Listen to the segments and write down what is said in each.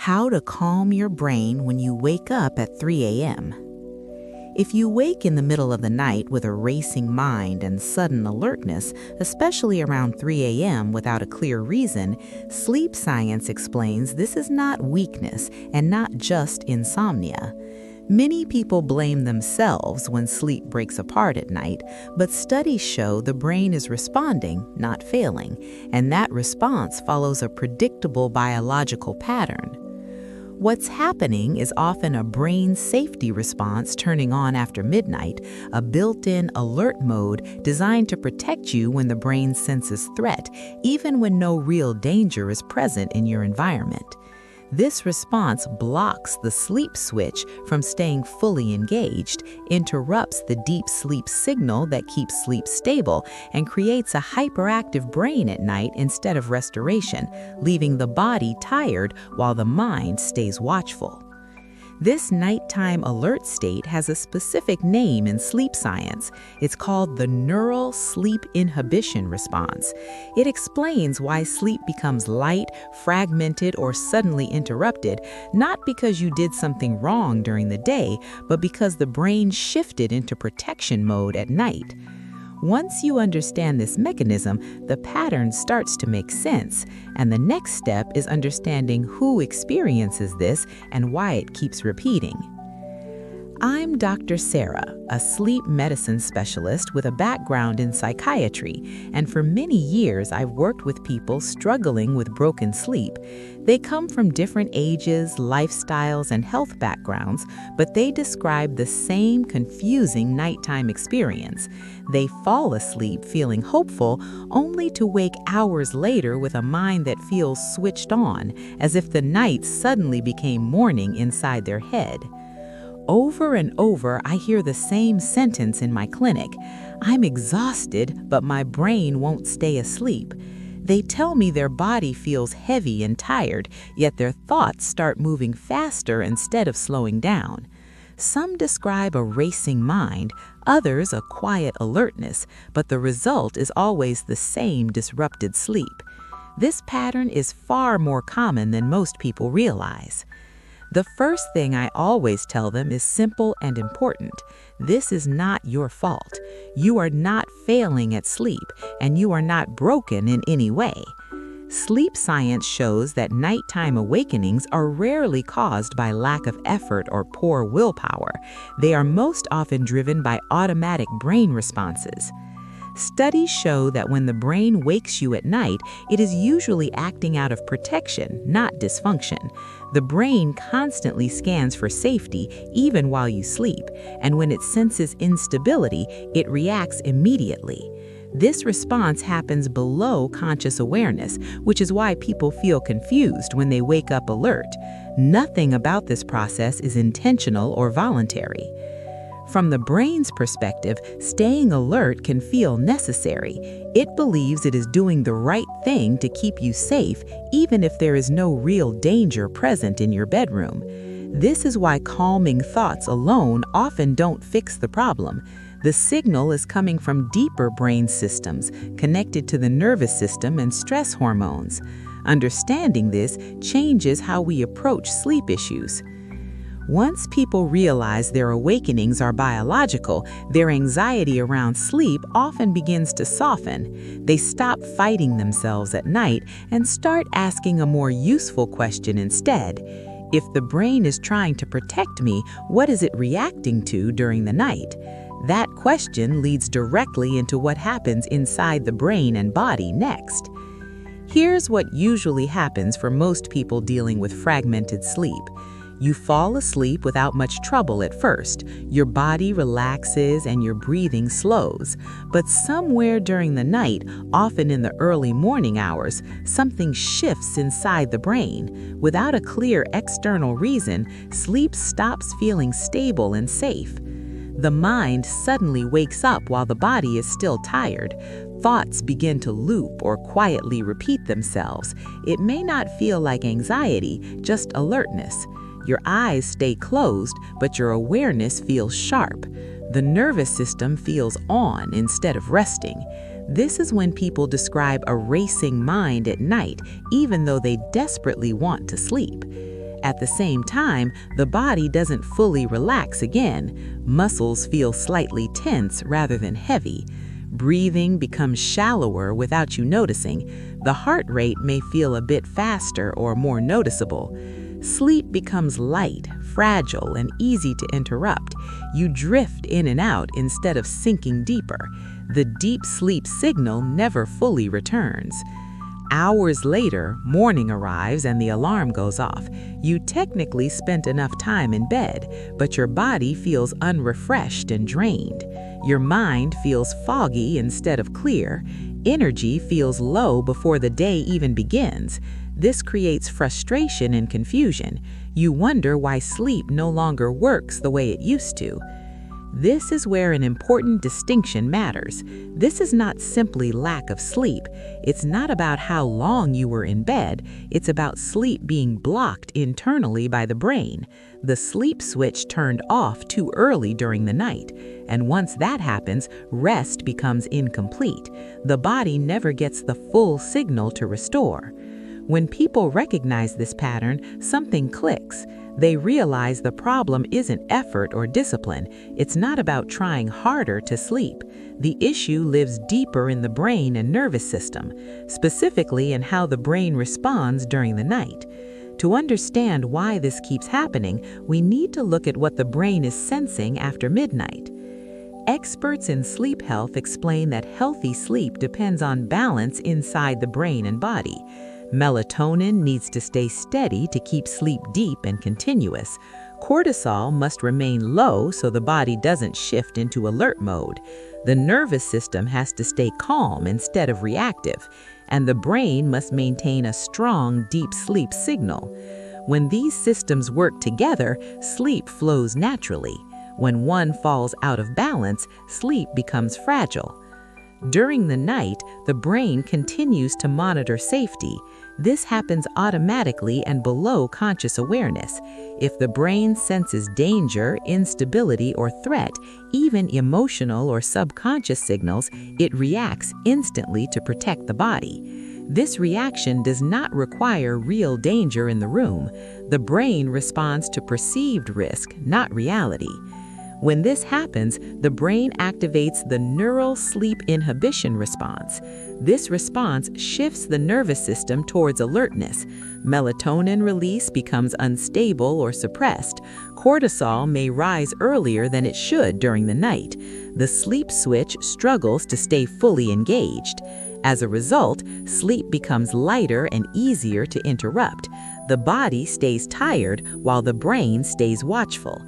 How to calm your brain when you wake up at 3 a.m. If you wake in the middle of the night with a racing mind and sudden alertness, especially around 3 a.m. without a clear reason, sleep science explains this is not weakness and not just insomnia. Many people blame themselves when sleep breaks apart at night, but studies show the brain is responding, not failing, and that response follows a predictable biological pattern. What's happening is often a brain safety response turning on after midnight, a built-in alert mode designed to protect you when the brain senses threat, even when no real danger is present in your environment. This response blocks the sleep switch from staying fully engaged, interrupts the deep sleep signal that keeps sleep stable, and creates a hyperactive brain at night instead of restoration, leaving the body tired while the mind stays watchful. This nighttime alert state has a specific name in sleep science. It's called the Neural Sleep Inhibition Response. It explains why sleep becomes light, fragmented, or suddenly interrupted, not because you did something wrong during the day, but because the brain shifted into protection mode at night. Once you understand this mechanism, the pattern starts to make sense, and the next step is understanding who experiences this and why it keeps repeating. I'm Dr. Sarah, a sleep medicine specialist with a background in psychiatry, and for many years I've worked with people struggling with broken sleep. They come from different ages, lifestyles, and health backgrounds, but they describe the same confusing nighttime experience. They fall asleep feeling hopeful, only to wake hours later with a mind that feels switched on, as if the night suddenly became morning inside their head. Over and over, I hear the same sentence in my clinic. I'm exhausted, but my brain won't stay asleep. They tell me their body feels heavy and tired, yet their thoughts start moving faster instead of slowing down. Some describe a racing mind, others a quiet alertness, but the result is always the same disrupted sleep. This pattern is far more common than most people realize. The first thing I always tell them is simple and important. This is not your fault. You are not failing at sleep, and you are not broken in any way. Sleep science shows that nighttime awakenings are rarely caused by lack of effort or poor willpower. They are most often driven by automatic brain responses. Studies show that when the brain wakes you at night, it is usually acting out of protection, not dysfunction. The brain constantly scans for safety even while you sleep, and when it senses instability, it reacts immediately. This response happens below conscious awareness, which is why people feel confused when they wake up alert. Nothing about this process is intentional or voluntary. From the brain's perspective, staying alert can feel necessary. It believes it is doing the right thing to keep you safe, even if there is no real danger present in your bedroom. This is why calming thoughts alone often don't fix the problem. The signal is coming from deeper brain systems, connected to the nervous system and stress hormones. Understanding this changes how we approach sleep issues. Once people realize their awakenings are biological, their anxiety around sleep often begins to soften. They stop fighting themselves at night and start asking a more useful question instead. If the brain is trying to protect me, what is it reacting to during the night? That question leads directly into what happens inside the brain and body next. Here's what usually happens for most people dealing with fragmented sleep. You fall asleep without much trouble at first. Your body relaxes and your breathing slows. But somewhere during the night, often in the early morning hours, something shifts inside the brain. Without a clear external reason, sleep stops feeling stable and safe. The mind suddenly wakes up while the body is still tired. Thoughts begin to loop or quietly repeat themselves. It may not feel like anxiety, just alertness. Your eyes stay closed, but your awareness feels sharp. The nervous system feels on instead of resting. This is when people describe a racing mind at night, even though they desperately want to sleep. At the same time, the body doesn't fully relax again. Muscles feel slightly tense rather than heavy. Breathing becomes shallower without you noticing. The heart rate may feel a bit faster or more noticeable. Sleep becomes light, fragile, and easy to interrupt. You drift in and out instead of sinking deeper. The deep sleep signal never fully returns. Hours later, morning arrives and the alarm goes off. You technically spent enough time in bed, but your body feels unrefreshed and drained. Your mind feels foggy instead of clear. Energy feels low before the day even begins. This creates frustration and confusion. You wonder why sleep no longer works the way it used to. This is where an important distinction matters. This is not simply lack of sleep. It's not about how long you were in bed. It's about sleep being blocked internally by the brain. The sleep switch turned off too early during the night. And once that happens, rest becomes incomplete. The body never gets the full signal to restore. When people recognize this pattern, something clicks. They realize the problem isn't effort or discipline. It's not about trying harder to sleep. The issue lives deeper in the brain and nervous system, specifically in how the brain responds during the night. To understand why this keeps happening, we need to look at what the brain is sensing after midnight. Experts in sleep health explain that healthy sleep depends on balance inside the brain and body. Melatonin needs to stay steady to keep sleep deep and continuous. Cortisol must remain low so the body doesn't shift into alert mode. The nervous system has to stay calm instead of reactive, and the brain must maintain a strong, deep sleep signal. When these systems work together, sleep flows naturally. When one falls out of balance, sleep becomes fragile. During the night, the brain continues to monitor safety. This happens automatically and below conscious awareness. If the brain senses danger, instability, or threat, even emotional or subconscious signals, it reacts instantly to protect the body. This reaction does not require real danger in the room. The brain responds to perceived risk, not reality. When this happens, the brain activates the Neural Sleep Inhibition Response. This response shifts the nervous system towards alertness. Melatonin release becomes unstable or suppressed. Cortisol may rise earlier than it should during the night. The sleep switch struggles to stay fully engaged. As a result, sleep becomes lighter and easier to interrupt. The body stays tired while the brain stays watchful.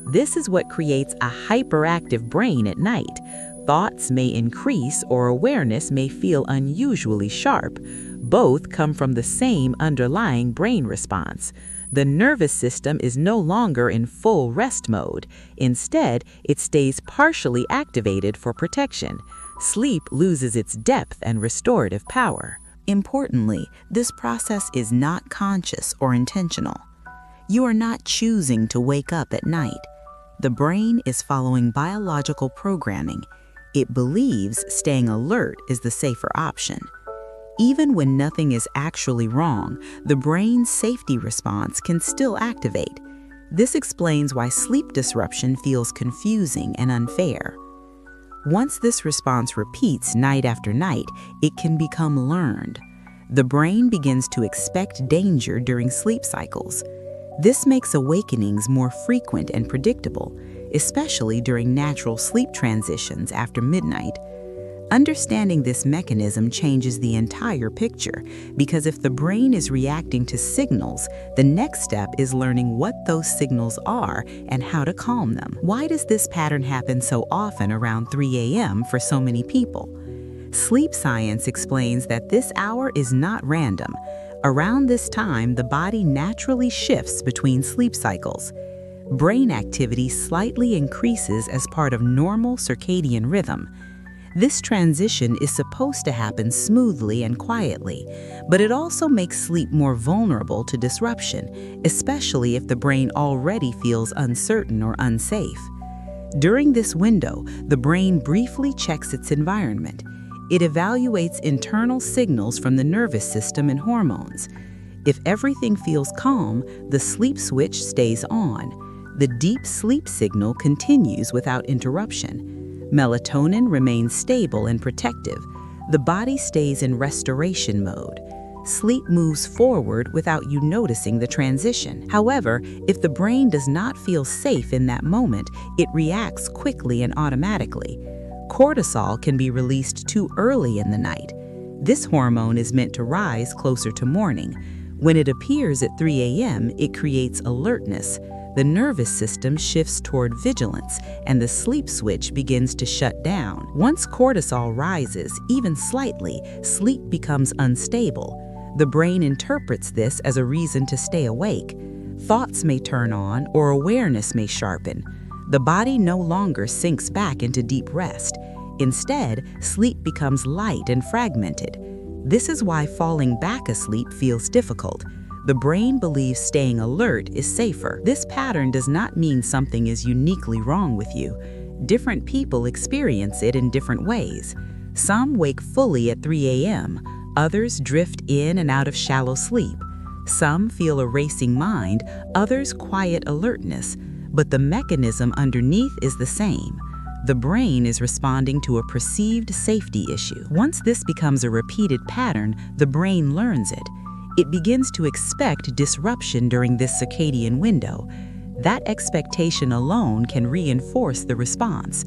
This is what creates a hyperactive brain at night. Thoughts may increase or awareness may feel unusually sharp. Both come from the same underlying brain response. The nervous system is no longer in full rest mode. Instead, it stays partially activated for protection. Sleep loses its depth and restorative power. Importantly, this process is not conscious or intentional. You are not choosing to wake up at night. The brain is following biological programming. It believes staying alert is the safer option. Even when nothing is actually wrong, the brain's safety response can still activate. This explains why sleep disruption feels confusing and unfair. Once this response repeats night after night, it can become learned. The brain begins to expect danger during sleep cycles. This makes awakenings more frequent and predictable, especially during natural sleep transitions after midnight. Understanding this mechanism changes the entire picture, because if the brain is reacting to signals, the next step is learning what those signals are and how to calm them. Why does this pattern happen so often around 3 a.m. for so many people? Sleep science explains that this hour is not random. Around this time, the body naturally shifts between sleep cycles. Brain activity slightly increases as part of normal circadian rhythm. This transition is supposed to happen smoothly and quietly, but it also makes sleep more vulnerable to disruption, especially if the brain already feels uncertain or unsafe. During this window, the brain briefly checks its environment. It evaluates internal signals from the nervous system and hormones. If everything feels calm, the sleep switch stays on. The deep sleep signal continues without interruption. Melatonin remains stable and protective. The body stays in restoration mode. Sleep moves forward without you noticing the transition. However, if the brain does not feel safe in that moment, it reacts quickly and automatically. Cortisol can be released too early in the night. This hormone is meant to rise closer to morning. When it appears at 3 a.m., it creates alertness. The nervous system shifts toward vigilance, and the sleep switch begins to shut down. Once cortisol rises, even slightly, sleep becomes unstable. The brain interprets this as a reason to stay awake. Thoughts may turn on, or awareness may sharpen. The body no longer sinks back into deep rest. Instead, sleep becomes light and fragmented. This is why falling back asleep feels difficult. The brain believes staying alert is safer. This pattern does not mean something is uniquely wrong with you. Different people experience it in different ways. Some wake fully at 3 a.m., others drift in and out of shallow sleep. Some feel a racing mind, others quiet alertness, but the mechanism underneath is the same. The brain is responding to a perceived safety issue. Once this becomes a repeated pattern, the brain learns it. It begins to expect disruption during this circadian window. That expectation alone can reinforce the response.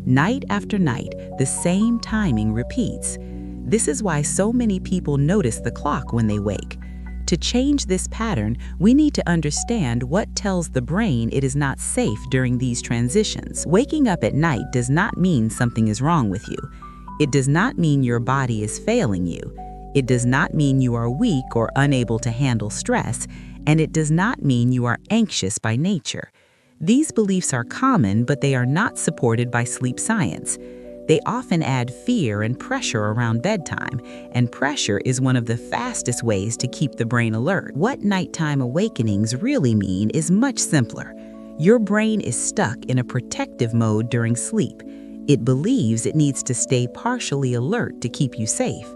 Night after night, the same timing repeats. This is why so many people notice the clock when they wake. To change this pattern, we need to understand what tells the brain it is not safe during these transitions. Waking up at night does not mean something is wrong with you. It does not mean your body is failing you. It does not mean you are weak or unable to handle stress, and it does not mean you are anxious by nature. These beliefs are common, but they are not supported by sleep science. They often add fear and pressure around bedtime, and pressure is one of the fastest ways to keep the brain alert. What nighttime awakenings really mean is much simpler. Your brain is stuck in a protective mode during sleep. It believes it needs to stay partially alert to keep you safe.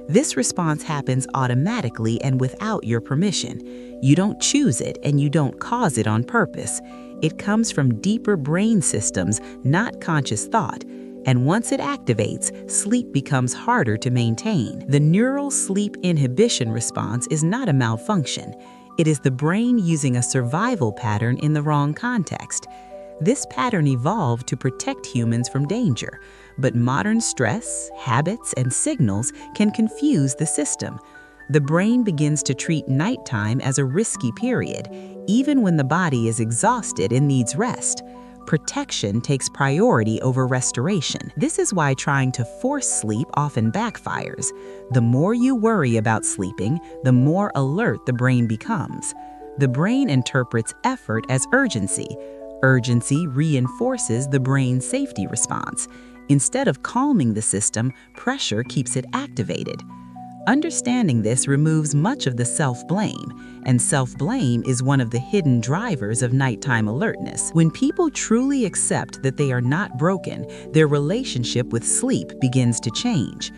This response happens automatically and without your permission. You don't choose it and you don't cause it on purpose. It comes from deeper brain systems, not conscious thought. And once it activates, sleep becomes harder to maintain. The Neural Sleep Inhibition Response is not a malfunction. It is the brain using a survival pattern in the wrong context. This pattern evolved to protect humans from danger, but modern stress, habits, and signals can confuse the system. The brain begins to treat nighttime as a risky period, even when the body is exhausted and needs rest. Protection takes priority over restoration. This is why trying to force sleep often backfires. The more you worry about sleeping, the more alert the brain becomes. The brain interprets effort as urgency. Urgency reinforces the brain's safety response. Instead of calming the system, pressure keeps it activated. Understanding this removes much of the self-blame, and self-blame is one of the hidden drivers of nighttime alertness. When people truly accept that they are not broken, their relationship with sleep begins to change.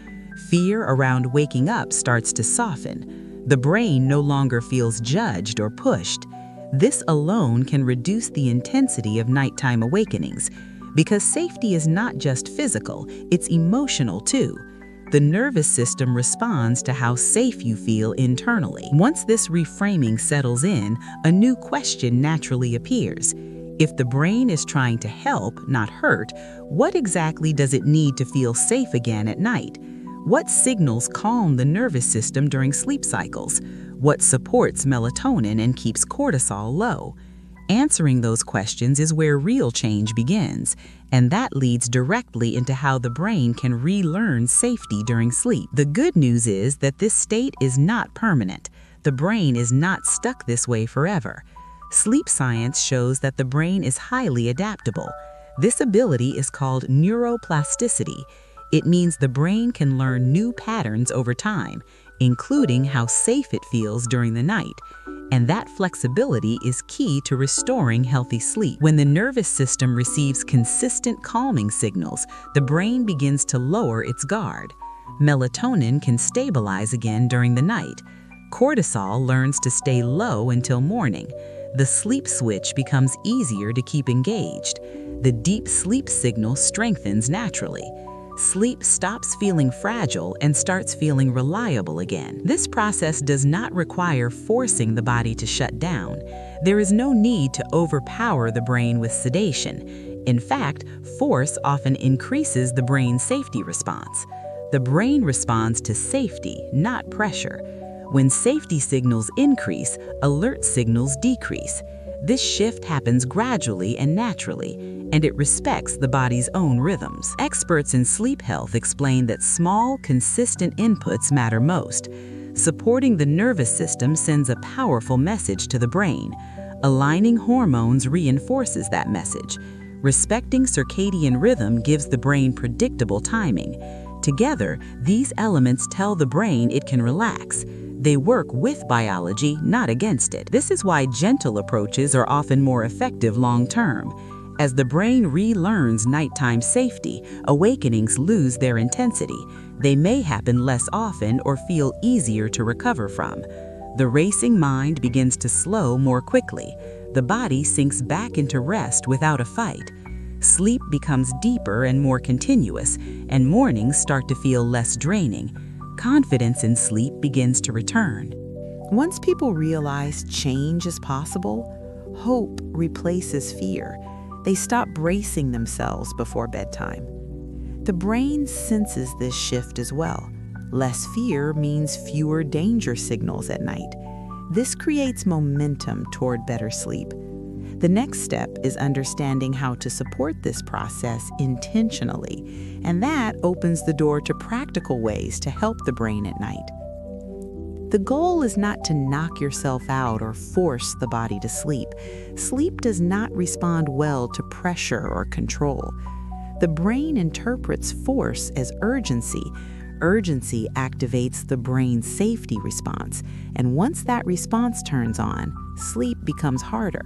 Fear around waking up starts to soften. The brain no longer feels judged or pushed. This alone can reduce the intensity of nighttime awakenings, because safety is not just physical, it's emotional too. The nervous system responds to how safe you feel internally. Once this reframing settles in, a new question naturally appears. If the brain is trying to help, not hurt, what exactly does it need to feel safe again at night? What signals calm the nervous system during sleep cycles? What supports melatonin and keeps cortisol low? Answering those questions is where real change begins, and that leads directly into how the brain can relearn safety during sleep. The good news is that this state is not permanent. The brain is not stuck this way forever. Sleep science shows that the brain is highly adaptable. This ability is called neuroplasticity. It means the brain can learn new patterns over time, including how safe it feels during the night. And that flexibility is key to restoring healthy sleep. When the nervous system receives consistent calming signals, the brain begins to lower its guard. Melatonin can stabilize again during the night. Cortisol learns to stay low until morning. The sleep switch becomes easier to keep engaged. The deep sleep signal strengthens naturally. Sleep stops feeling fragile and starts feeling reliable again. This process does not require forcing the body to shut down. There is no need to overpower the brain with sedation. In fact, force often increases the brain's safety response. The brain responds to safety, not pressure. When safety signals increase, alert signals decrease. This shift happens gradually and naturally, and it respects the body's own rhythms. Experts in sleep health explain that small, consistent inputs matter most. Supporting the nervous system sends a powerful message to the brain. Aligning hormones reinforces that message. Respecting circadian rhythm gives the brain predictable timing. Together, these elements tell the brain it can relax. They work with biology, not against it. This is why gentle approaches are often more effective long-term. As the brain relearns nighttime safety, awakenings lose their intensity. They may happen less often or feel easier to recover from. The racing mind begins to slow more quickly. The body sinks back into rest without a fight. Sleep becomes deeper and more continuous, and mornings start to feel less draining. Confidence in sleep begins to return. Once people realize change is possible, hope replaces fear. They stop bracing themselves before bedtime. The brain senses this shift as well. Less fear means fewer danger signals at night. This creates momentum toward better sleep. The next step is understanding how to support this process intentionally, and that opens the door to practical ways to help the brain at night. The goal is not to knock yourself out or force the body to sleep. Sleep does not respond well to pressure or control. The brain interprets force as urgency. Urgency activates the brain's safety response, and once that response turns on, sleep becomes harder.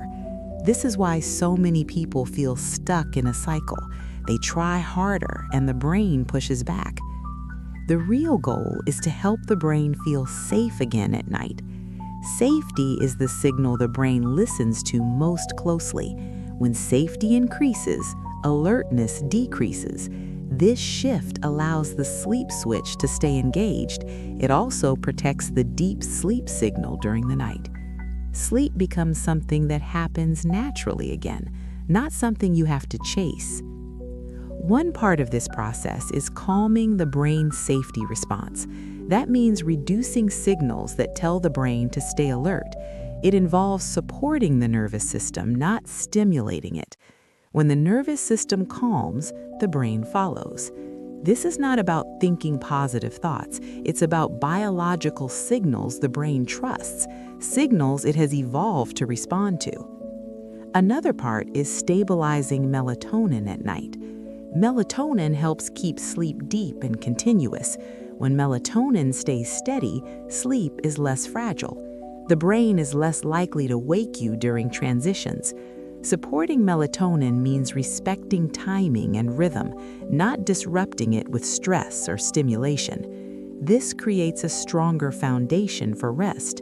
This is why so many people feel stuck in a cycle. They try harder and the brain pushes back. The real goal is to help the brain feel safe again at night. Safety is the signal the brain listens to most closely. When safety increases, alertness decreases. This shift allows the sleep switch to stay engaged. It also protects the deep sleep signal during the night. Sleep becomes something that happens naturally again, not something you have to chase. One part of this process is calming the brain's safety response. That means reducing signals that tell the brain to stay alert. It involves supporting the nervous system, not stimulating it. When the nervous system calms, the brain follows. This is not about thinking positive thoughts. It's about biological signals the brain trusts, signals it has evolved to respond to. Another part is stabilizing melatonin at night. Melatonin helps keep sleep deep and continuous. When melatonin stays steady, sleep is less fragile. The brain is less likely to wake you during transitions. Supporting melatonin means respecting timing and rhythm, not disrupting it with stress or stimulation. This creates a stronger foundation for rest.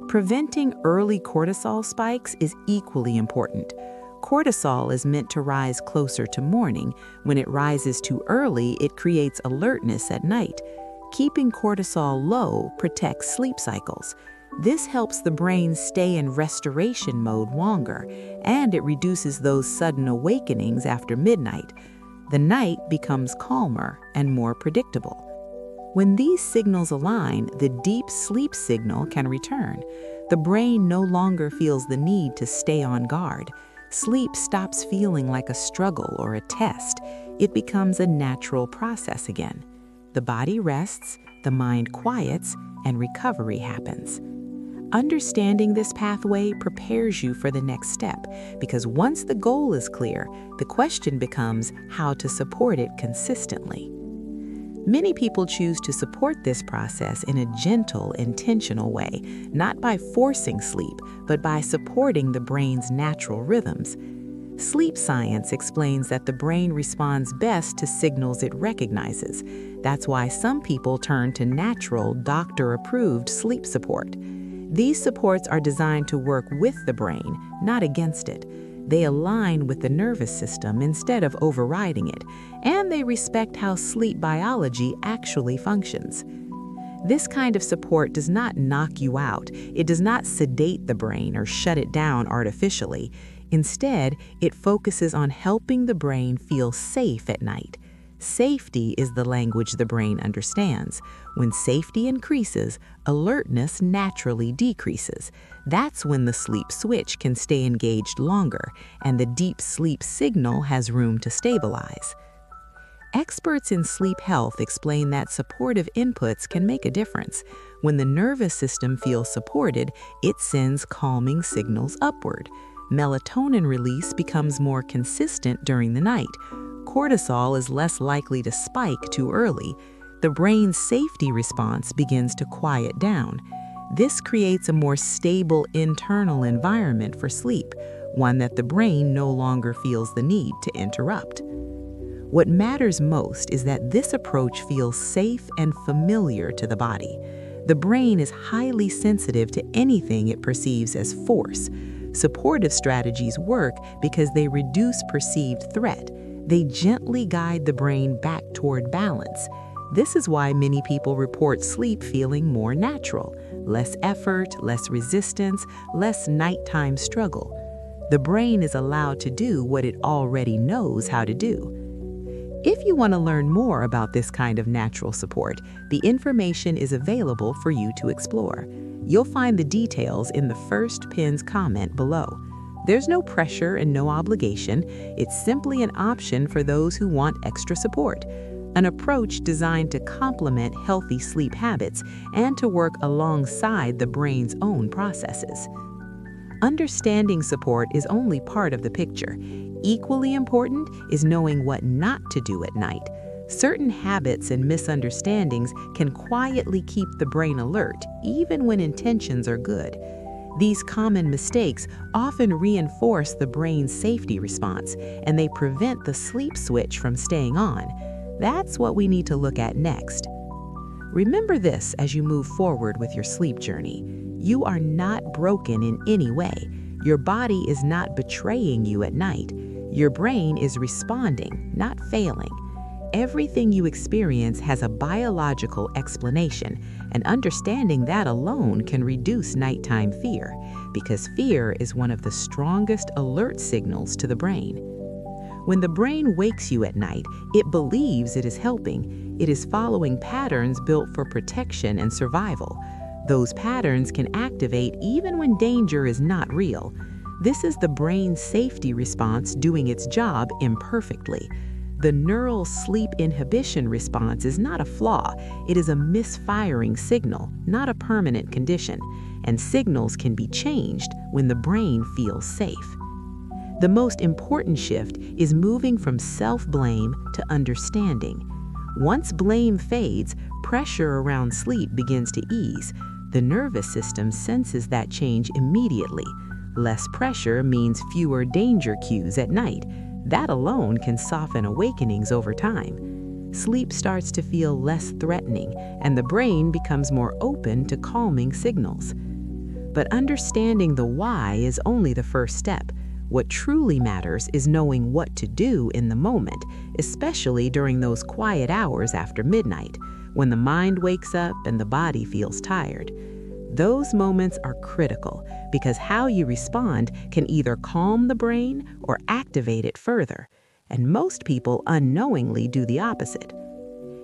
Preventing early cortisol spikes is equally important. Cortisol is meant to rise closer to morning. When it rises too early, it creates alertness at night. Keeping cortisol low protects sleep cycles. This helps the brain stay in restoration mode longer, and it reduces those sudden awakenings after midnight. The night becomes calmer and more predictable. When these signals align, the deep sleep signal can return. The brain no longer feels the need to stay on guard. Sleep stops feeling like a struggle or a test. It becomes a natural process again. The body rests, the mind quiets, and recovery happens. Understanding this pathway prepares you for the next step, because once the goal is clear, the question becomes how to support it consistently. Many people choose to support this process in a gentle, intentional way, not by forcing sleep, but by supporting the brain's natural rhythms. Sleep science explains that the brain responds best to signals it recognizes. That's why some people turn to natural, doctor-approved sleep support. These supports are designed to work with the brain, not against it. They align with the nervous system instead of overriding it, and they respect how sleep biology actually functions. This kind of support does not knock you out. It does not sedate the brain or shut it down artificially. Instead, it focuses on helping the brain feel safe at night. Safety is the language the brain understands. When safety increases, alertness naturally decreases. That's when the sleep switch can stay engaged longer, and the deep sleep signal has room to stabilize. Experts in sleep health explain that supportive inputs can make a difference. When the nervous system feels supported, it sends calming signals upward. Melatonin release becomes more consistent during the night. Cortisol is less likely to spike too early. The brain's safety response begins to quiet down. This creates a more stable internal environment for sleep, one that the brain no longer feels the need to interrupt. What matters most is that this approach feels safe and familiar to the body. The brain is highly sensitive to anything it perceives as force. Supportive strategies work because they reduce perceived threat. They gently guide the brain back toward balance. This is why many people report sleep feeling more natural, less effort, less resistance, less nighttime struggle. The brain is allowed to do what it already knows how to do. If you want to learn more about this kind of natural support, the information is available for you to explore. You'll find the details in the first pinned comment below. There's no pressure and no obligation. It's simply an option for those who want extra support, an approach designed to complement healthy sleep habits and to work alongside the brain's own processes. Understanding support is only part of the picture. Equally important is knowing what not to do at night. Certain habits and misunderstandings can quietly keep the brain alert, even when intentions are good. These common mistakes often reinforce the brain's safety response, and they prevent the sleep switch from staying on. That's what we need to look at next. Remember this as you move forward with your sleep journey. You are not broken in any way. Your body is not betraying you at night. Your brain is responding, not failing. Everything you experience has a biological explanation, and understanding that alone can reduce nighttime fear, because fear is one of the strongest alert signals to the brain. When the brain wakes you at night, it believes it is helping. It is following patterns built for protection and survival. Those patterns can activate even when danger is not real. This is the brain's safety response doing its job imperfectly. The neural sleep inhibition response is not a flaw. It is a misfiring signal, not a permanent condition, and signals can be changed when the brain feels safe. The most important shift is moving from self-blame to understanding. Once blame fades, pressure around sleep begins to ease. The nervous system senses that change immediately. Less pressure means fewer danger cues at night. That alone can soften awakenings over time. Sleep starts to feel less threatening, and the brain becomes more open to calming signals. But understanding the why is only the first step. What truly matters is knowing what to do in the moment, especially during those quiet hours after midnight, when the mind wakes up and the body feels tired. Those moments are critical because how you respond can either calm the brain or activate it further, and most people unknowingly do the opposite.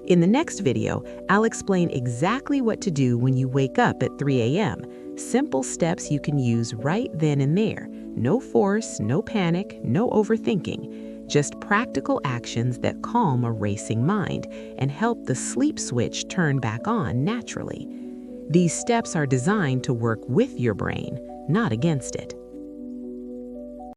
In the next video, I'll explain exactly what to do when you wake up at 3 a.m. Simple steps you can use right then and there. No force, no panic, no overthinking. Just practical actions that calm a racing mind and help the sleep switch turn back on naturally. These steps are designed to work with your brain, not against it.